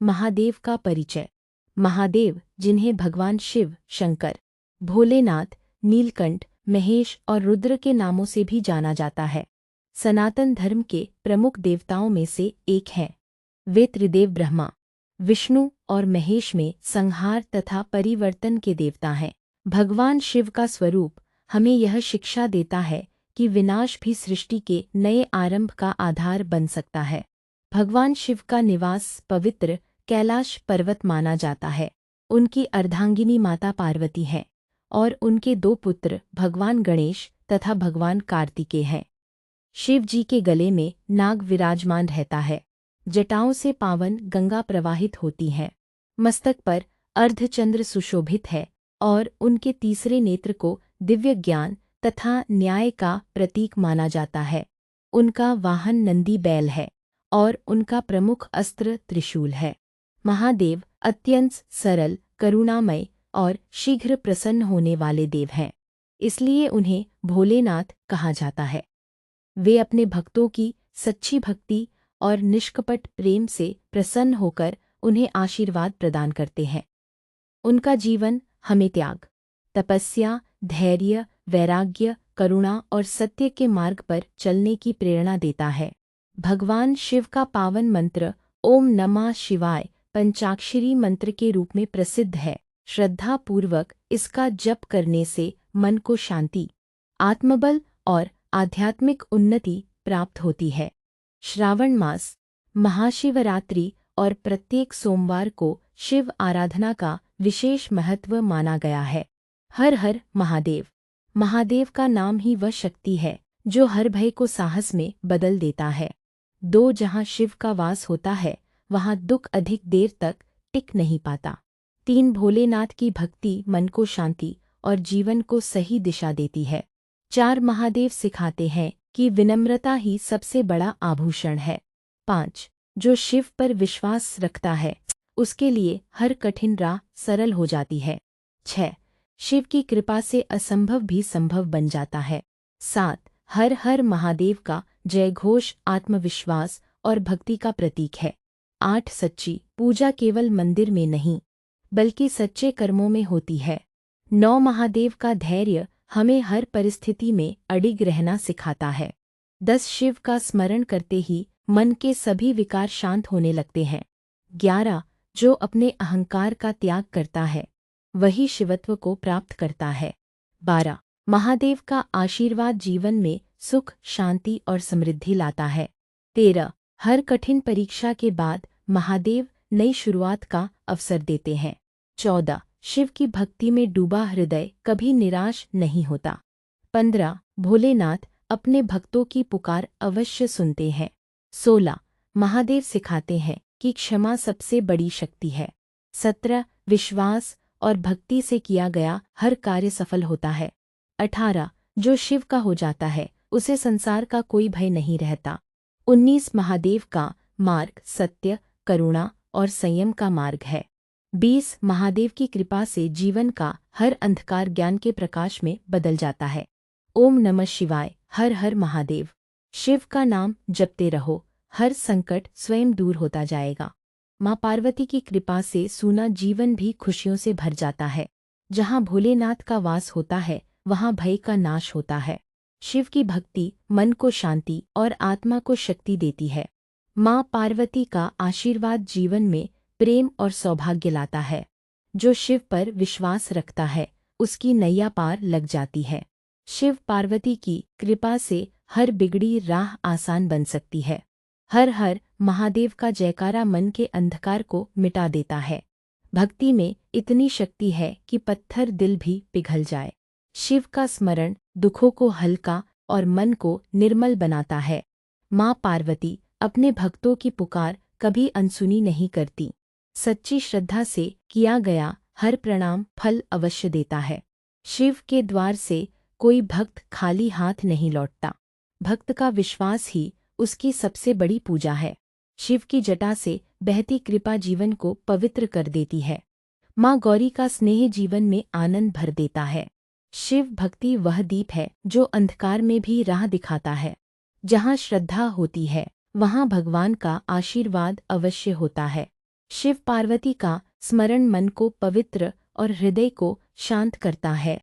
महादेव का परिचय। महादेव, जिन्हें भगवान शिव, शंकर, भोलेनाथ, नीलकंठ, महेश और रुद्र के नामों से भी जाना जाता है, सनातन धर्म के प्रमुख देवताओं में से एक हैं। वे त्रिदेव ब्रह्मा, विष्णु और महेश में संहार तथा परिवर्तन के देवता हैं। भगवान शिव का स्वरूप हमें यह शिक्षा देता है कि विनाश भी सृष्टि के नए आरंभ का आधार बन सकता है। भगवान शिव का निवास पवित्र कैलाश पर्वत माना जाता है। उनकी अर्धांगिनी माता पार्वती हैं और उनके दो पुत्र भगवान गणेश तथा भगवान कार्तिकेय हैं। शिव जी के गले में नाग विराजमान रहता है। जटाओं से पावन गंगा प्रवाहित होती है। मस्तक पर अर्धचंद्र सुशोभित है और उनके तीसरे नेत्र को दिव्य ज्ञान तथा न्याय का प्रतीक माना जाता है। उनका वाहन नंदी बैल है और उनका प्रमुख अस्त्र त्रिशूल है। महादेव अत्यंत सरल, करुणामय और शीघ्र प्रसन्न होने वाले देव हैं, इसलिए उन्हें भोलेनाथ कहा जाता है। वे अपने भक्तों की सच्ची भक्ति और निष्कपट प्रेम से प्रसन्न होकर उन्हें आशीर्वाद प्रदान करते हैं। उनका जीवन हमें त्याग, तपस्या, धैर्य, वैराग्य, करुणा और सत्य के मार्ग पर चलने की प्रेरणा देता है। भगवान शिव का पावन मंत्र ओम नमः शिवाय पंचाक्षरी मंत्र के रूप में प्रसिद्ध है। श्रद्धापूर्वक इसका जप करने से मन को शांति, आत्मबल और आध्यात्मिक उन्नति प्राप्त होती है। श्रावण मास, महाशिवरात्रि और प्रत्येक सोमवार को शिव आराधना का विशेष महत्व माना गया है। हर हर महादेव। महादेव का नाम ही वह शक्ति है जो हर भय को साहस में बदल देता है। जहाँ शिव का वास होता है, वहाँ दुख अधिक देर तक टिक नहीं पाता। 3 भोलेनाथ की भक्ति मन को शांति और जीवन को सही दिशा देती है। 4 महादेव सिखाते हैं कि विनम्रता ही सबसे बड़ा आभूषण है। 5 जो शिव पर विश्वास रखता है, उसके लिए हर कठिन राह सरल हो जाती है। 6 शिव की कृपा से असंभव भी संभव बन जाता है। 7 हर हर महादेव का जयघोष आत्मविश्वास और भक्ति का प्रतीक है। 8 सच्ची पूजा केवल मंदिर में नहीं, बल्कि सच्चे कर्मों में होती है। 9 महादेव का धैर्य हमें हर परिस्थिति में अडिग रहना सिखाता है। 10 शिव का स्मरण करते ही मन के सभी विकार शांत होने लगते हैं। 11 जो अपने अहंकार का त्याग करता है, वही शिवत्व को प्राप्त करता है। 12 महादेव का आशीर्वाद जीवन में सुख, शांति और समृद्धि लाता है। 13 हर कठिन परीक्षा के बाद महादेव नई शुरुआत का अवसर देते हैं। 14 शिव की भक्ति में डूबा हृदय कभी निराश नहीं होता। 15 भोलेनाथ अपने भक्तों की पुकार अवश्य सुनते हैं। 16 महादेव सिखाते हैं कि क्षमा सबसे बड़ी शक्ति है। 17 विश्वास और भक्ति से किया गया हर कार्य सफल होता है। 18 जो शिव का हो जाता है, उसे संसार का कोई भय नहीं रहता। 19 महादेव का मार्ग सत्य, करुणा और संयम का मार्ग है। 20 महादेव की कृपा से जीवन का हर अंधकार ज्ञान के प्रकाश में बदल जाता है। ओम नमः शिवाय, हर हर महादेव। शिव का नाम जपते रहो, हर संकट स्वयं दूर होता जाएगा। माँ पार्वती की कृपा से सूना जीवन भी खुशियों से भर जाता है। जहाँ भोलेनाथ का वास होता है, वहाँ भय का नाश होता है। शिव की भक्ति मन को शांति और आत्मा को शक्ति देती है। माँ पार्वती का आशीर्वाद जीवन में प्रेम और सौभाग्य लाता है। जो शिव पर विश्वास रखता है, उसकी नैया पार लग जाती है। शिव पार्वती की कृपा से हर बिगड़ी राह आसान बन सकती है। हर हर महादेव का जयकारा मन के अंधकार को मिटा देता है। भक्ति में इतनी शक्ति है कि पत्थर दिल भी पिघल जाए। शिव का स्मरण दुखों को हल्का और मन को निर्मल बनाता है। माँ पार्वती अपने भक्तों की पुकार कभी अनसुनी नहीं करती। सच्ची श्रद्धा से किया गया हर प्रणाम फल अवश्य देता है। शिव के द्वार से कोई भक्त खाली हाथ नहीं लौटता। भक्त का विश्वास ही उसकी सबसे बड़ी पूजा है। शिव की जटा से बहती कृपा जीवन को पवित्र कर देती है। माँ गौरी का स्नेह जीवन में आनंद भर देता है। शिव भक्ति वह दीप है जो अंधकार में भी राह दिखाता है। जहाँ श्रद्धा होती है, वहाँ भगवान का आशीर्वाद अवश्य होता है। शिव पार्वती का स्मरण मन को पवित्र और हृदय को शांत करता है।